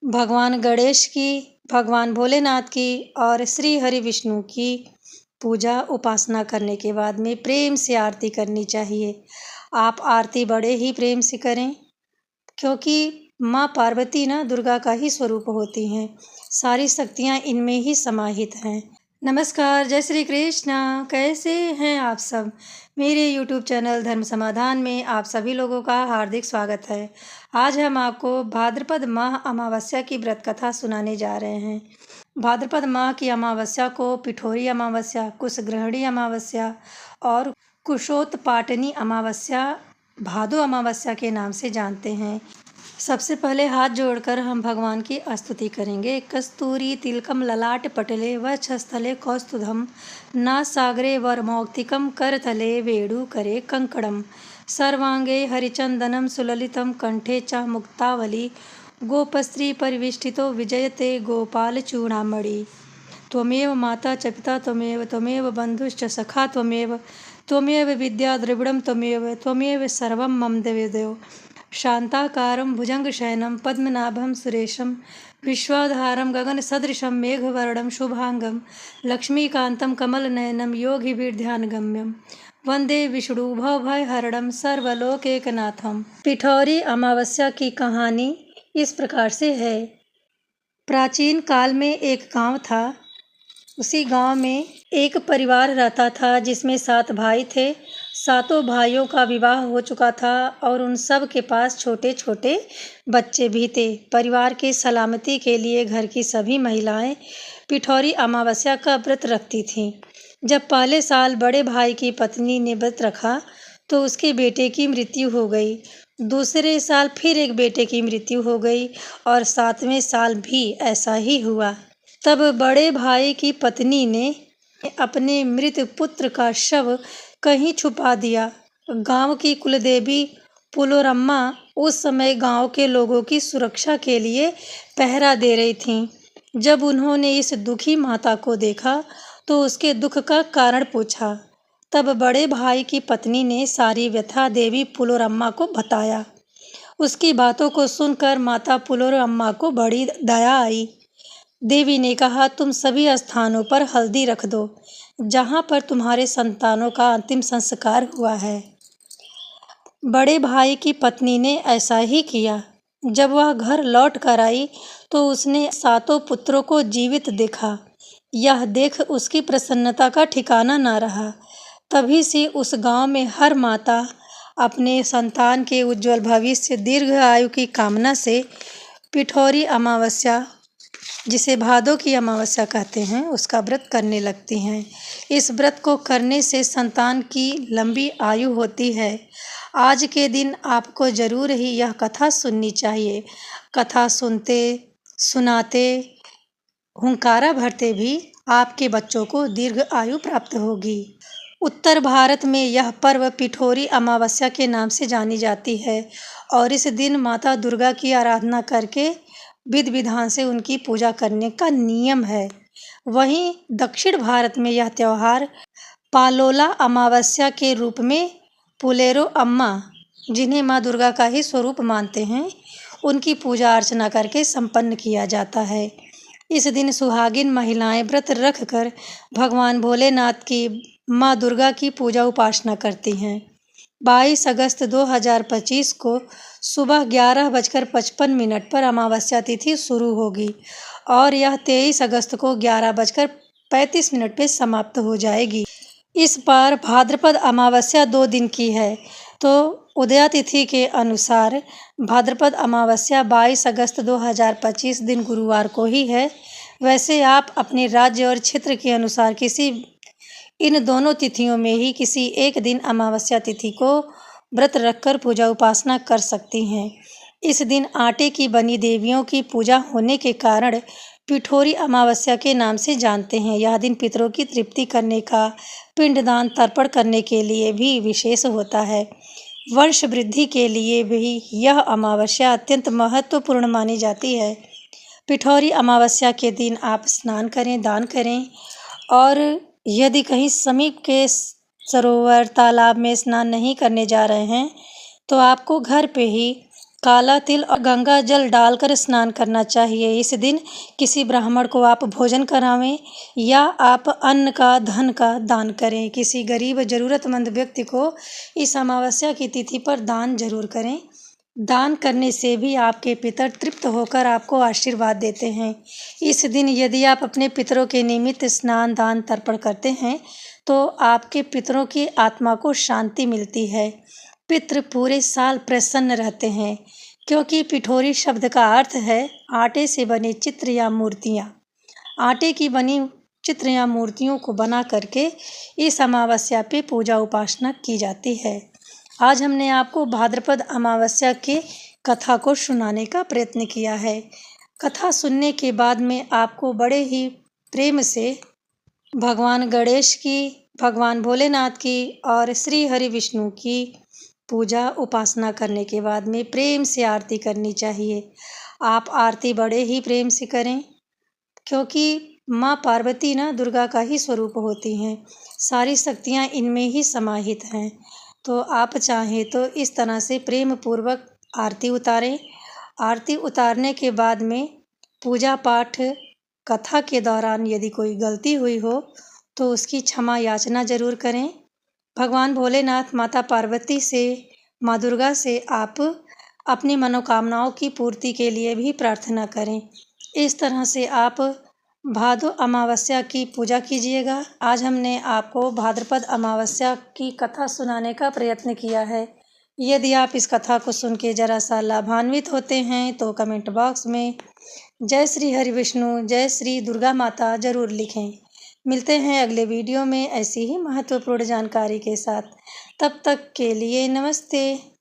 भगवान गणेश की, भगवान भोलेनाथ की और श्री हरि विष्णु की पूजा उपासना करने के बाद में प्रेम से आरती करनी चाहिए। आप आरती बड़े ही प्रेम से करें, क्योंकि माँ पार्वती ना दुर्गा का ही स्वरूप होती हैं। सारी शक्तियाँ इनमें ही समाहित हैं। नमस्कार, जय श्री कृष्णा। कैसे हैं आप सब? मेरे YouTube चैनल धर्म समाधान में आप सभी लोगों का हार्दिक स्वागत है। आज हम आपको भाद्रपद माह अमावस्या की व्रत कथा सुनाने जा रहे हैं। भाद्रपद माह की अमावस्या को पिठोरी अमावस्या, कुशग्रहणी अमावस्या और कुशोत्पाटनी अमावस्या, भादो अमावस्या के नाम से जानते हैं। सबसे पहले हाथ जोड़कर हम भगवान की स्तुति करेंगे। कस्तूरी तिलकम ललाट पटले वक्षस्थले कौस्तुभम नासाग्रे वरमौक्तिकम करतले वेणु करे कंकणम सर्वांगे हरिचंदनम सुललितम कंठे च मुक्तावली गोपस्त्री परिविष्टितो विजयते गोपाल चूड़ामणि। त्वमेव माता च पिता त्वमेव बंधुश्च सखा त्वमेव विद्या द्रविड़ं त्वमेव सर्वं मम देवदेव। शांताकारं भुजंगशयनं पद्मनाभं सुरेशं विश्वाधारं गगनसदृशं मेघवर्णं शुभांगं लक्ष्मीकान्तं कमलनयनं योगिभिर्ध्यानगम्यं वंदे विष्णु भवभयहरणं सर्वलोकैकनाथं। पिठौरी अमावस्या की कहानी इस प्रकार से है। प्राचीन काल में एक गांव था। उसी गांव में एक परिवार रहता था जिसमें 7 भाई थे। सातों भाइयों का विवाह हो चुका था और उन सब के पास छोटे छोटे बच्चे भी थे। परिवार की सलामती के लिए घर की सभी महिलाएं पिठौरी अमावस्या का व्रत रखती थीं। जब पहले साल बड़े भाई की पत्नी ने व्रत रखा तो उसके बेटे की मृत्यु हो गई। दूसरे साल फिर एक बेटे की मृत्यु हो गई और 7वें साल भी ऐसा ही हुआ। तब बड़े भाई की पत्नी ने अपने मृत पुत्र का शव कहीं छुपा दिया। गांव की कुलदेवी पुलोरम्मा उस समय गांव के लोगों की सुरक्षा के लिए पहरा दे रही थीं। जब उन्होंने इस दुखी माता को देखा तो उसके दुख का कारण पूछा। तब बड़े भाई की पत्नी ने सारी व्यथा देवी पुलोरम्मा को बताया। उसकी बातों को सुनकर माता पुलोरम्मा को बड़ी दया आई। देवी ने कहा, तुम सभी स्थानों पर हल्दी रख दो जहाँ पर तुम्हारे संतानों का अंतिम संस्कार हुआ है। बड़े भाई की पत्नी ने ऐसा ही किया। जब वह घर लौट कर आई तो उसने 7 पुत्रों को जीवित देखा। यह देख उसकी प्रसन्नता का ठिकाना न रहा। तभी से उस गांव में हर माता अपने संतान के उज्जवल भविष्य, दीर्घ आयु की कामना से पिठौरी अमावस्या, जिसे भादों की अमावस्या कहते हैं, उसका व्रत करने लगती हैं। इस व्रत को करने से संतान की लंबी आयु होती है। आज के दिन आपको जरूर ही यह कथा सुननी चाहिए। कथा सुनते सुनाते हुंकारा भरते भी आपके बच्चों को दीर्घ आयु प्राप्त होगी। उत्तर भारत में यह पर्व पिठौरी अमावस्या के नाम से जानी जाती है और इस दिन माता दुर्गा की आराधना करके विधि विधान से उनकी पूजा करने का नियम है। वहीं दक्षिण भारत में यह त्यौहार पालोला अमावस्या के रूप में पुलेरो अम्मा, जिन्हें माँ दुर्गा का ही स्वरूप मानते हैं, उनकी पूजा अर्चना करके संपन्न किया जाता है। इस दिन सुहागिन महिलाएं व्रत रख कर भगवान भोलेनाथ की, माँ दुर्गा की पूजा उपासना करती हैं। 22 अगस्त 2025 को सुबह 11:55 पर अमावस्या तिथि शुरू होगी और यह 23 अगस्त को 11:35 पर समाप्त हो जाएगी। इस बार भाद्रपद अमावस्या 2 दिन की है, तो उदया तिथि के अनुसार भाद्रपद अमावस्या 22 अगस्त 2025 दिन गुरुवार को ही है। वैसे आप अपने राज्य और क्षेत्र के अनुसार इन दोनों तिथियों में ही किसी एक दिन अमावस्या तिथि को व्रत रखकर पूजा उपासना कर सकती हैं। इस दिन आटे की बनी देवियों की पूजा होने के कारण पिठौरी अमावस्या के नाम से जानते हैं। यह दिन पितरों की तृप्ति करने का, पिंडदान तर्पण करने के लिए भी विशेष होता है। वंश वृद्धि के लिए भी यह अमावस्या अत्यंत महत्वपूर्ण मानी जाती है। पिठौरी अमावस्या के दिन आप स्नान करें, दान करें और यदि कहीं समीप के सरोवर, तालाब में स्नान नहीं करने जा रहे हैं तो आपको घर पे ही काला तिल और गंगा जल डालकर स्नान करना चाहिए। इस दिन किसी ब्राह्मण को आप भोजन करावें या आप अन्न का, धन का दान करें। किसी गरीब ज़रूरतमंद व्यक्ति को इस अमावस्या की तिथि पर दान जरूर करें। दान करने से भी आपके पितर तृप्त होकर आपको आशीर्वाद देते हैं। इस दिन यदि आप अपने पितरों के निमित्त स्नान, दान, तर्पण करते हैं तो आपके पितरों की आत्मा को शांति मिलती है। पितृ पूरे साल प्रसन्न रहते हैं, क्योंकि पिठोरी शब्द का अर्थ है आटे से बने चित्र या मूर्तियाँ। आटे की बनी चित्र या मूर्तियों को बना करके इस अमावस्या पे पूजा उपासना की जाती है। आज हमने आपको भाद्रपद अमावस्या के कथा को सुनाने का प्रयत्न किया है। कथा सुनने के बाद में आपको बड़े ही प्रेम से भगवान गणेश की, भगवान भोलेनाथ की और श्री हरि विष्णु की पूजा उपासना करने के बाद में प्रेम से आरती करनी चाहिए। आप आरती बड़े ही प्रेम से करें, क्योंकि माँ पार्वती ना दुर्गा का ही स्वरूप होती हैं। सारी शक्तियाँ इनमें ही समाहित हैं। तो आप चाहें तो इस तरह से प्रेम पूर्वक आरती उतारें। आरती उतारने के बाद में पूजा पाठ कथा के दौरान यदि कोई गलती हुई हो तो उसकी क्षमा याचना जरूर करें। भगवान भोलेनाथ, माता पार्वती से, माँ दुर्गा से आप अपनी मनोकामनाओं की पूर्ति के लिए भी प्रार्थना करें। इस तरह से आप भादो अमावस्या की पूजा कीजिएगा। आज हमने आपको भाद्रपद अमावस्या की कथा सुनाने का प्रयत्न किया है। यदि आप इस कथा को सुन के जरा सा लाभान्वित होते हैं तो कमेंट बॉक्स में जय श्री हरि विष्णु, जय श्री दुर्गा माता जरूर लिखें। मिलते हैं अगले वीडियो में ऐसी ही महत्वपूर्ण जानकारी के साथ। तब तक के लिए नमस्ते।